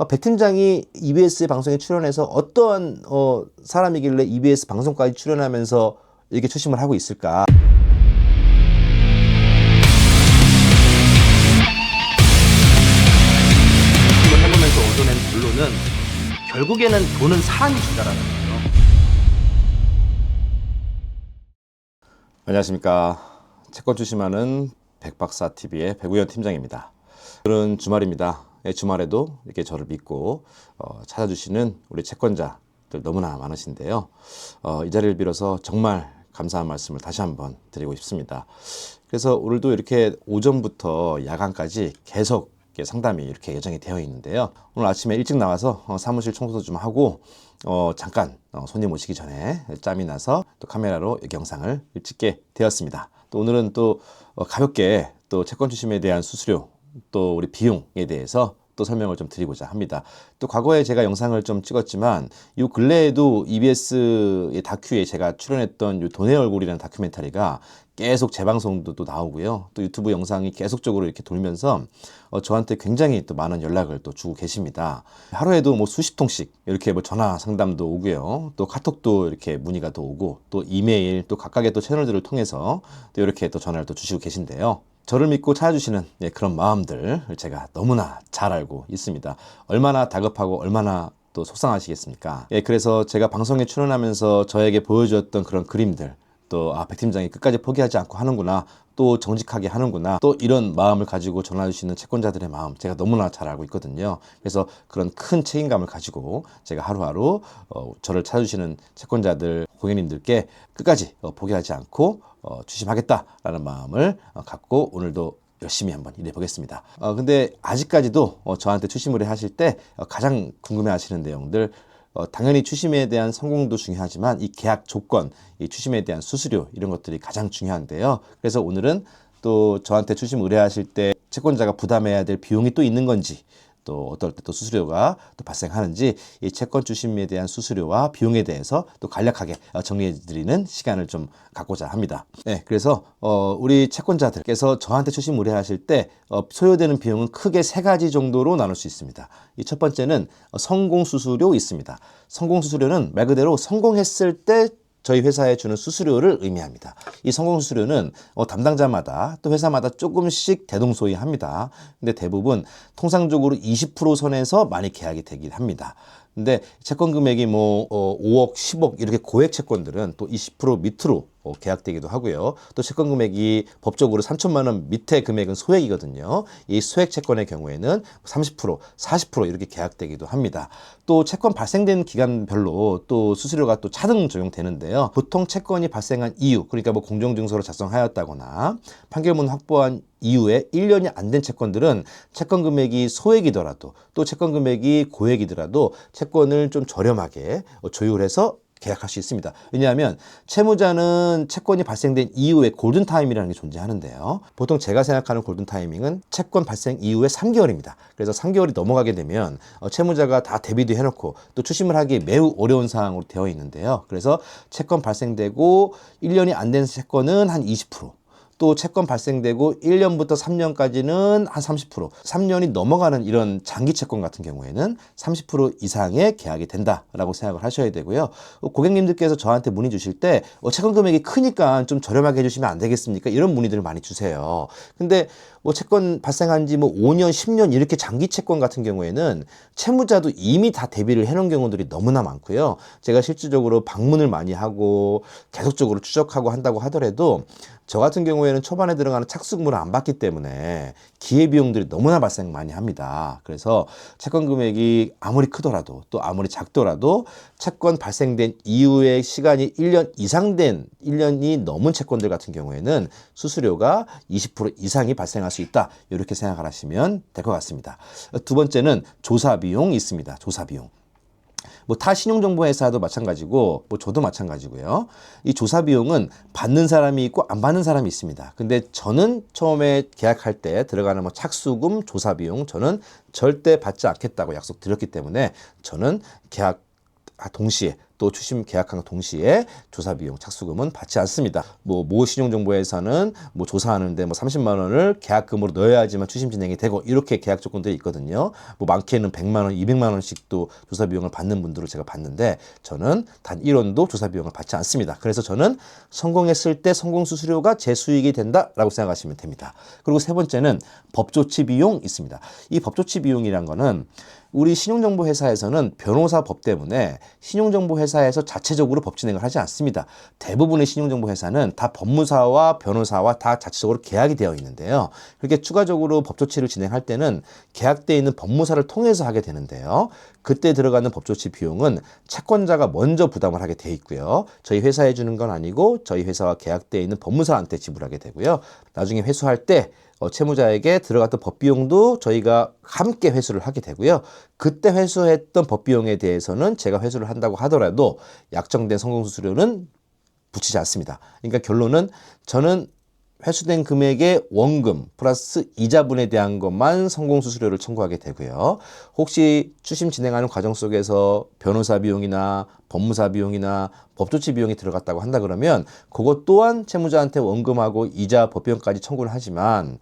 백 팀장이 EBS 방송에 출연해서 어떠한 사람이길래 EBS 방송까지 출연하면서 이렇게 초심을 하고 있을까? 해보면서 얻어낸 결론은 결국에는 돈은 사람이 준다라는 거예요. 안녕하십니까. 채권 추심하는 백박사TV의 백우현 팀장입니다. 오늘은 주말입니다. 주말에도 이렇게 저를 믿고 찾아주시는 우리 채권자들 너무나 많으신데요. 이 자리를 빌어서 정말 감사한 말씀을 다시 한번 드리고 싶습니다. 그래서 오늘도 이렇게 오전부터 야간까지 계속 상담이 이렇게 예정이 되어 있는데요. 오늘 아침에 일찍 나와서 사무실 청소도 좀 하고 잠깐 손님 오시기 전에 짬이 나서 또 카메라로 여기 영상을 찍게 되었습니다. 또 오늘은 또 가볍게 또 채권 추심에 대한 수수료 또 우리 비용에 대해서 또 설명을 좀 드리고자 합니다. 또 과거에 제가 영상을 좀 찍었지만 이 근래에도 EBS의 다큐에 제가 출연했던 이 돈의 얼굴이라는 다큐멘터리가 계속 재방송도 또 나오고요. 또 유튜브 영상이 계속적으로 이렇게 돌면서 저한테 굉장히 또 많은 연락을 또 주고 계십니다. 하루에도 뭐 수십 통씩 이렇게 뭐 전화 상담도 오고요. 또 카톡도 이렇게 문의가 또 오고 또 이메일 또 각각의 또 채널들을 통해서 또 이렇게 또 전화를 또 주시고 계신데요. 저를 믿고 찾아주시는 그런 마음들 제가 너무나 잘 알고 있습니다. 얼마나 다급하고 얼마나 또 속상하시겠습니까? 그래서 제가 방송에 출연하면서 저에게 보여주었던 그런 그림들 또 백 팀장이 끝까지 포기하지 않고 하는구나, 또 정직하게 하는구나, 또 이런 마음을 가지고 전화 주시는 채권자들의 마음 제가 너무나 잘 알고 있거든요. 그래서 그런 큰 책임감을 가지고 제가 하루하루 저를 찾아주시는 채권자들 고객님들께 끝까지 포기하지 않고 추심하겠다라는 마음을 갖고 오늘도 열심히 한번 일해 보겠습니다. 근데 아직까지도 저한테 추심 의뢰하실 때 가장 궁금해 하시는 내용들, 당연히 추심에 대한 성공도 중요하지만 이 계약 조건, 이 추심에 대한 수수료 이런 것들이 가장 중요한데요. 그래서 오늘은 또 저한테 추심 의뢰하실 때 채권자가 부담해야 될 비용이 또 있는 건지, 또 어떨 때 또 수수료가 또 발생하는지, 이 채권 추심에 대한 수수료와 비용에 대해서 또 간략하게 정리해 드리는 시간을 좀 갖고자 합니다. 그래서 우리 채권자들께서 저한테 추심 의뢰하실 때 소요되는 비용은 크게 세 가지 정도로 나눌 수 있습니다. 이 첫 번째는 성공 수수료 있습니다. 성공 수수료는 말 그대로 성공했을 때 저희 회사에 주는 수수료를 의미합니다. 이 성공 수수료는 담당자마다 또 회사마다 조금씩 대동소이합니다. 근데 대부분 통상적으로 20% 선에서 많이 계약이 되긴 합니다. 근데 채권 금액이 뭐 5억, 10억 이렇게 고액 채권들은 또 20% 밑으로 계약되기도 하고요. 또 채권 금액이 법적으로 3천만 원 밑에 금액은 소액이거든요. 이 소액 채권의 경우에는 30%, 40% 이렇게 계약되기도 합니다. 또 채권 발생된 기간별로 또 수수료가 또 차등 적용되는데요. 보통 채권이 발생한 이유, 그러니까 뭐 공정증서를 작성하였다거나 판결문 확보한 이후에 1년이 안 된 채권들은 채권 금액이 소액이더라도 또 채권 금액이 고액이더라도 채권을 좀 저렴하게 조율해서 계약할 수 있습니다. 왜냐하면 채무자는 채권이 발생된 이후에 골든타임이라는 게 존재하는데요. 보통 제가 생각하는 골든타이밍은 채권 발생 이후에 3개월입니다. 그래서 3개월이 넘어가게 되면 채무자가 다 대비도 해놓고 또 추심을 하기 매우 어려운 상황으로 되어 있는데요. 그래서 채권 발생되고 1년이 안 된 채권은 한 20%, 또 채권 발생되고 1년부터 3년까지는 한 30%, 3년이 넘어가는 이런 장기 채권 같은 경우에는 30% 이상의 계약이 된다라고 생각을 하셔야 되고요. 고객님들께서 저한테 문의 주실 때 채권 금액이 크니까 좀 저렴하게 해주시면 안 되겠습니까? 이런 문의들을 많이 주세요. 근데 뭐 채권 발생한 지 뭐 5년, 10년 이렇게 장기 채권 같은 경우에는 채무자도 이미 다 대비를 해놓은 경우들이 너무나 많고요. 제가 실질적으로 방문을 많이 하고 계속적으로 추적하고 한다고 하더라도 저 같은 경우에는 초반에 들어가는 착수금을 안 받기 때문에 기회비용들이 너무나 발생 많이 합니다. 그래서 채권 금액이 아무리 크더라도 또 아무리 작더라도 채권 발생된 이후의 시간이 1년 이상 된 1년이 넘은 채권들 같은 경우에는 수수료가 20% 이상이 발생할 수 있다. 이렇게 생각을 하시면 될 것 같습니다. 두 번째는 조사비용이 있습니다. 조사비용. 뭐 타 신용정보회사도 마찬가지고 뭐 저도 마찬가지고요. 이 조사 비용은 받는 사람이 있고 안 받는 사람이 있습니다. 근데 저는 처음에 계약할 때 들어가는 뭐 착수금, 조사 비용 저는 절대 받지 않겠다고 약속드렸기 때문에 저는 계약 동시에 또 추심 계약한 동시에 조사 비용 착수금은 받지 않습니다. 모 신용정보회사는 조사하는데 30만 원을 계약금으로 넣어야지만 추심 진행이 되고 이렇게 계약 조건들이 있거든요. 많게는 100만 원, 200만 원씩도 조사 비용을 받는 분들을 제가 봤는데 저는 단 1원도 조사 비용을 받지 않습니다. 그래서 저는 성공했을 때 성공 수수료가 제 수익이 된다라고 생각하시면 됩니다. 그리고 세 번째는 법조치 비용 있습니다. 이 법조치 비용이란 거는 우리 신용정보회사에서는 변호사 법 때문에 신용정보회사에서 자체적으로 법 진행을 하지 않습니다. 대부분의 신용정보회사는 다 법무사와 변호사와 다 자체적으로 계약이 되어 있는데요. 그렇게 추가적으로 법조치를 진행할 때는 계약되어 있는 법무사를 통해서 하게 되는데요. 그때 들어가는 법조치 비용은 채권자가 먼저 부담을 하게 돼 있고요. 저희 회사에 주는 건 아니고 저희 회사와 계약되어 있는 법무사한테 지불하게 되고요. 나중에 회수할 때 채무자에게 들어갔던 법비용도 저희가 함께 회수를 하게 되고요. 그때 회수했던 법비용에 대해서는 제가 회수를 한다고 하더라도 약정된 성공수수료는 붙이지 않습니다. 그러니까 결론은 저는 회수된 금액의 원금 플러스 이자분에 대한 것만 성공수수료를 청구하게 되고요. 혹시 추심 진행하는 과정 속에서 변호사 비용이나 법무사 비용이나 법조치 비용이 들어갔다고 한다 그러면 그것 또한 채무자한테 원금하고 이자 법비용까지 청구를 하지만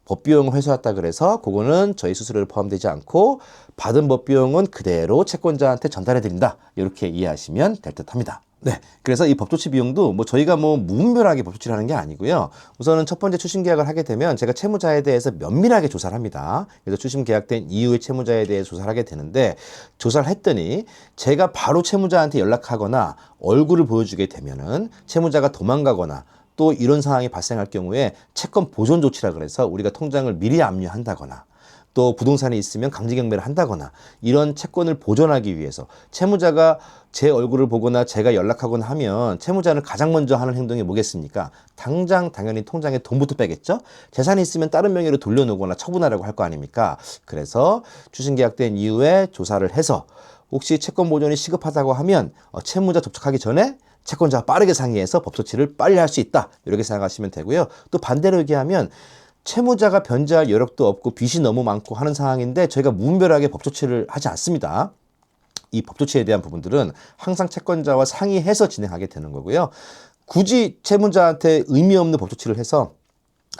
법비용을 회수했다 그래서 그거는 저희 수수료를 포함되지 않고 받은 법비용은 그대로 채권자한테 전달해 드린다. 이렇게 이해하시면 될 듯합니다. 네, 그래서 이 법조치 비용도 저희가 무분별하게 법조치를 하는 게 아니고요. 우선은 첫 번째 추심 계약을 하게 되면 제가 채무자에 대해서 면밀하게 조사를 합니다. 그래서 추심 계약된 이후에 채무자에 대해 조사를 하게 되는데 조사를 했더니 제가 바로 채무자한테 연락하거나 얼굴을 보여주게 되면은 채무자가 도망가거나 또 이런 상황이 발생할 경우에 채권 보존 조치라 그래서 우리가 통장을 미리 압류한다거나 또 부동산이 있으면 강제경매를 한다거나 이런 채권을 보존하기 위해서 채무자가 제 얼굴을 보거나 제가 연락하거나 하면 채무자는 가장 먼저 하는 행동이 뭐겠습니까? 당연히 통장에 돈부터 빼겠죠? 재산이 있으면 다른 명의로 돌려놓거나 처분하라고 할 거 아닙니까? 그래서 추심계약된 이후에 조사를 해서 혹시 채권 보존이 시급하다고 하면 채무자 접촉하기 전에 채권자와 빠르게 상의해서 법조치를 빨리 할 수 있다. 이렇게 생각하시면 되고요. 또 반대로 얘기하면 채무자가 변제할 여력도 없고 빚이 너무 많고 하는 상황인데 저희가 무분별하게 법조치를 하지 않습니다. 이 법조치에 대한 부분들은 항상 채권자와 상의해서 진행하게 되는 거고요. 굳이 채무자한테 의미 없는 법조치를 해서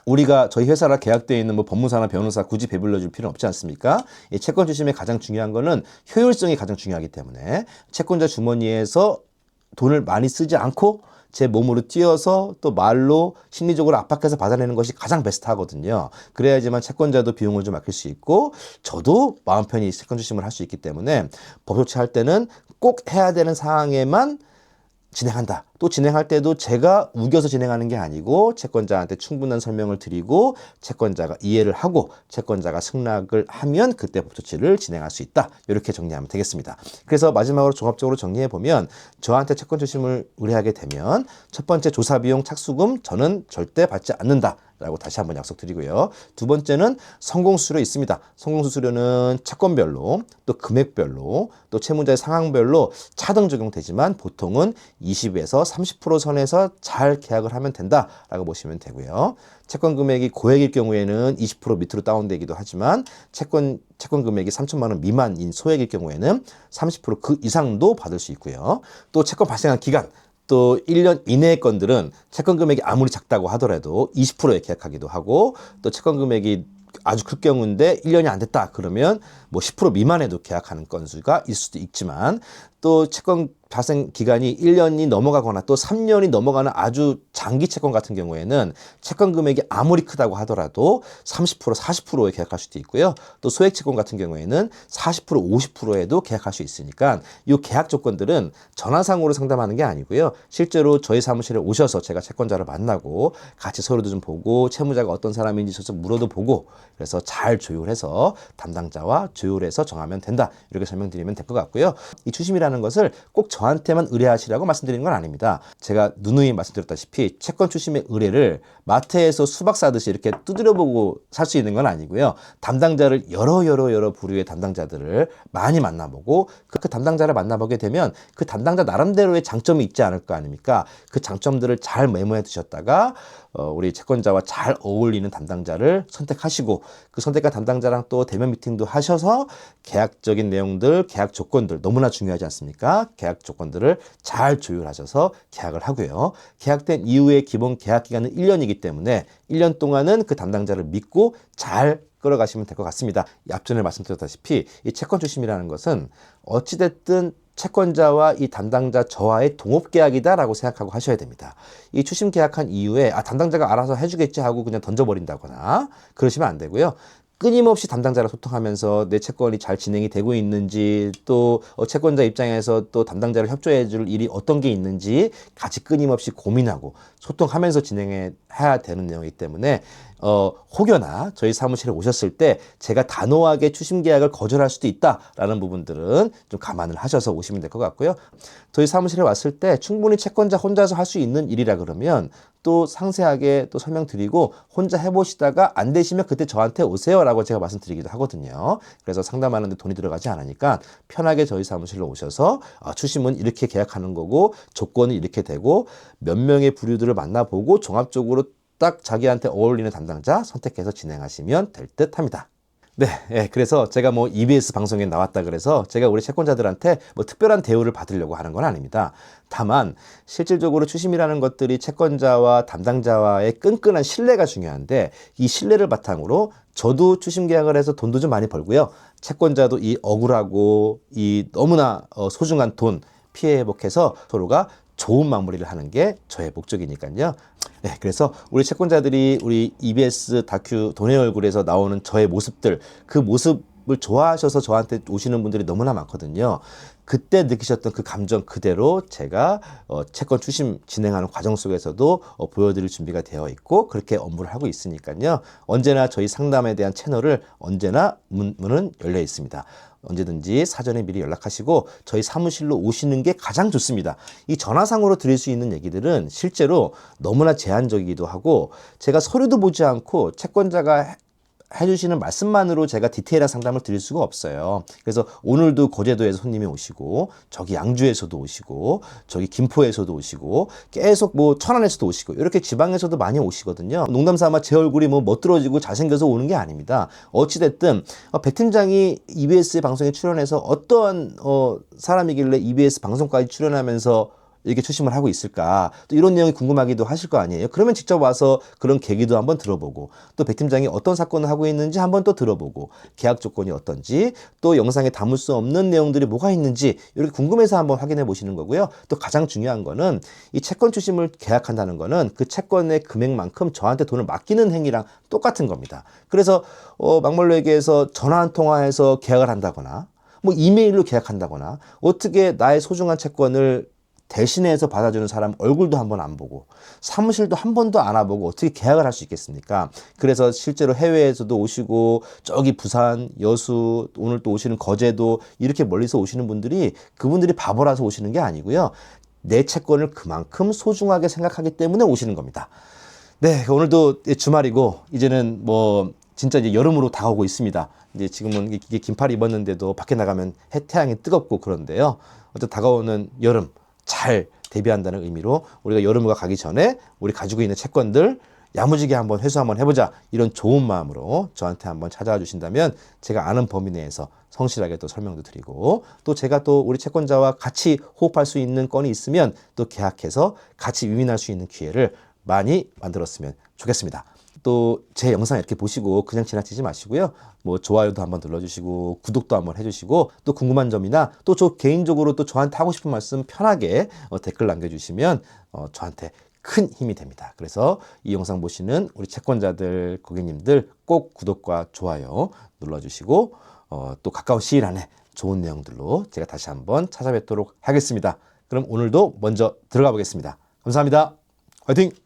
우리가 저희 회사랑 계약되어 있는 법무사나 변호사 굳이 배불러 줄 필요는 없지 않습니까? 이 채권 추심의 가장 중요한 거는 효율성이 가장 중요하기 때문에 채권자 주머니에서 돈을 많이 쓰지 않고 제 몸으로 뛰어서 또 말로 심리적으로 압박해서 받아내는 것이 가장 베스트하거든요. 그래야지만 채권자도 비용을 좀 아낄 수 있고 저도 마음 편히 채권 추심을 할 수 있기 때문에 법 조치할 때는 꼭 해야 되는 상황에만 진행한다. 또 진행할 때도 제가 우겨서 진행하는 게 아니고 채권자한테 충분한 설명을 드리고 채권자가 이해를 하고 채권자가 승낙을 하면 그때 법조치를 진행할 수 있다. 이렇게 정리하면 되겠습니다. 그래서 마지막으로 종합적으로 정리해보면 저한테 채권 추심을 의뢰하게 되면 첫 번째 조사비용 착수금 저는 절대 받지 않는다. 라고 다시 한번 약속드리고요. 두 번째는 성공수수료 있습니다. 성공수수료는 채권별로 또 금액별로 또 채무자의 상황별로 차등 적용되지만 보통은 20에서 30% 선에서 잘 계약을 하면 된다라고 보시면 되고요. 채권 금액이 고액일 경우에는 20% 밑으로 다운되기도 하지만 채권 금액이 3천만 원 미만인 소액일 경우에는 30% 이상도 받을 수 있고요. 또 채권 발생한 기간 또 1년 이내의 건들은 채권 금액이 아무리 작다고 하더라도 20%에 계약하기도 하고 또 채권 금액이 아주 클 경우인데 1년이 안 됐다 그러면 10% 미만에도 계약하는 건수가 있을 수도 있지만 또 채권 발생 기간이 1년이 넘어가거나 또 3년이 넘어가는 아주 장기 채권 같은 경우에는 채권 금액이 아무리 크다고 하더라도 30%, 40%에 계약할 수도 있고요. 또 소액 채권 같은 경우에는 40%, 50%에도 계약할 수 있으니까 이 계약 조건들은 전화상으로 상담하는 게 아니고요. 실제로 저희 사무실에 오셔서 제가 채권자를 만나고 같이 서류도 좀 보고 채무자가 어떤 사람인지 저쪽 물어도 보고 그래서 잘 조율해서 담당자와 조율해서 정하면 된다. 이렇게 설명드리면 될 것 같고요. 이 추심이라는 것을 꼭 저한테만 의뢰하시라고 말씀드리는 건 아닙니다. 제가 누누이 말씀드렸다시피 채권 추심의 의뢰를 마트에서 수박 사듯이 이렇게 두드려보고 살 수 있는 건 아니고요. 담당자를 여러 부류의 담당자들을 많이 만나보고 그 담당자를 만나보게 되면 그 담당자 나름대로의 장점이 있지 않을 거 아닙니까? 그 장점들을 잘 메모해 두셨다가 우리 채권자와 잘 어울리는 담당자를 선택하시고 그 선택한 담당자랑 또 대면 미팅도 하셔서 계약적인 내용들, 계약 조건들 너무나 중요하지 않습니까? 계약 조건들을 잘 조율하셔서 계약을 하고요. 계약된 이후에 기본 계약 기간은 1년이기 때문에 1년 동안은 그 담당자를 믿고 잘 끌어가시면 될 것 같습니다. 앞전에 말씀드렸다시피 이 채권 추심이라는 것은 어찌됐든 채권자와 이 담당자 저와의 동업계약이다라고 생각하고 하셔야 됩니다. 이 추심 계약한 이후에 담당자가 알아서 해주겠지 하고 그냥 던져버린다거나 그러시면 안 되고요. 끊임없이 담당자랑 소통하면서 내 채권이 잘 진행이 되고 있는지 또 채권자 입장에서 또 담당자를 협조해 줄 일이 어떤 게 있는지 같이 끊임없이 고민하고 소통하면서 진행해야 되는 내용이기 때문에 혹여나 저희 사무실에 오셨을 때 제가 단호하게 추심 계약을 거절할 수도 있다라는 부분들은 좀 감안을 하셔서 오시면 될 것 같고요. 저희 사무실에 왔을 때 충분히 채권자 혼자서 할 수 있는 일이라 그러면 또 상세하게 또 설명드리고 혼자 해보시다가 안 되시면 그때 저한테 오세요라고 제가 말씀드리기도 하거든요. 그래서 상담하는데 돈이 들어가지 않으니까 편하게 저희 사무실로 오셔서 추심은 이렇게 계약하는 거고 조건이 이렇게 되고 몇 명의 부류들을 만나보고 종합적으로 딱 자기한테 어울리는 담당자 선택해서 진행하시면 될 듯 합니다. 네, 그래서 제가 뭐 EBS 방송에 나왔다 그래서 제가 우리 채권자들한테 뭐 특별한 대우를 받으려고 하는 건 아닙니다. 다만 실질적으로 추심이라는 것들이 채권자와 담당자와의 끈끈한 신뢰가 중요한데 이 신뢰를 바탕으로 저도 추심 계약을 해서 돈도 좀 많이 벌고요. 채권자도 이 억울하고 이 너무나 소중한 돈 피해 회복해서 서로가 좋은 마무리를 하는 게 저의 목적이니까요. 네, 그래서 우리 채권자들이 우리 EBS 다큐 돈의 얼굴에서 나오는 저의 모습들, 그 모습을 좋아하셔서 저한테 오시는 분들이 너무나 많거든요. 그때 느끼셨던 그 감정 그대로 제가 채권 추심 진행하는 과정 속에서도 보여드릴 준비가 되어 있고 그렇게 업무를 하고 있으니까요. 언제나 저희 상담에 대한 채널을 언제나 문은 열려 있습니다. 언제든지 사전에 미리 연락하시고 저희 사무실로 오시는 게 가장 좋습니다. 이 전화상으로 드릴 수 있는 얘기들은 실제로 너무나 제한적이기도 하고 제가 서류도 보지 않고 채권자가 해주시는 말씀만으로 제가 디테일한 상담을 드릴 수가 없어요. 그래서 오늘도 거제도에서 손님이 오시고 저기 양주에서도 오시고 저기 김포에서도 오시고 계속 뭐 천안에서도 오시고 이렇게 지방에서도 많이 오시거든요. 농담삼아 제 얼굴이 뭐 멋들어지고 잘생겨서 오는 게 아닙니다. 어찌됐든 백 팀장이 EBS 방송에 출연해서 어떠한 사람이길래 EBS 방송까지 출연하면서 이렇게 추심을 하고 있을까? 또 이런 내용이 궁금하기도 하실 거 아니에요? 그러면 직접 와서 그런 계기도 한번 들어보고 또 백 팀장이 어떤 사건을 하고 있는지 한번 또 들어보고 계약 조건이 어떤지 또 영상에 담을 수 없는 내용들이 뭐가 있는지 이렇게 궁금해서 한번 확인해 보시는 거고요. 또 가장 중요한 거는 이 채권 추심을 계약한다는 거는 그 채권의 금액만큼 저한테 돈을 맡기는 행위랑 똑같은 겁니다. 그래서 막말로 얘기해서 전화 한 통화해서 계약을 한다거나 뭐 이메일로 계약한다거나 어떻게 나의 소중한 채권을 대신해서 받아주는 사람 얼굴도 한번 안 보고 사무실도 한 번도 안 와보고 어떻게 계약을 할 수 있겠습니까? 그래서 실제로 해외에서도 오시고 저기 부산, 여수, 오늘 또 오시는 거제도 이렇게 멀리서 오시는 분들이 그분들이 바보라서 오시는 게 아니고요. 내 채권을 그만큼 소중하게 생각하기 때문에 오시는 겁니다. 네, 오늘도 주말이고 이제는 뭐 진짜 이제 여름으로 다가오고 있습니다. 이제 지금은 이게 긴팔 입었는데도 밖에 나가면 태양이 뜨겁고 그런데요. 어쨌든 다가오는 여름 잘 대비한다는 의미로 우리가 여름휴가 가기 전에 우리 가지고 있는 채권들 야무지게 한번 회수 한번 해보자 이런 좋은 마음으로 저한테 한번 찾아와 주신다면 제가 아는 범위 내에서 성실하게 또 설명도 드리고 또 제가 또 우리 채권자와 같이 호흡할 수 있는 건이 있으면 또 계약해서 같이 위민할 수 있는 기회를 많이 만들었으면 좋겠습니다. 또 제 영상 이렇게 보시고 그냥 지나치지 마시고요. 뭐 좋아요도 한번 눌러주시고 구독도 한번 해주시고 또 궁금한 점이나 또 저 개인적으로 또 저한테 하고 싶은 말씀 편하게 댓글 남겨주시면 저한테 큰 힘이 됩니다. 그래서 이 영상 보시는 우리 채권자들, 고객님들 꼭 구독과 좋아요 눌러주시고 또 가까운 시일 안에 좋은 내용들로 제가 다시 한번 찾아뵙도록 하겠습니다. 그럼 오늘도 먼저 들어가 보겠습니다. 감사합니다. 화이팅!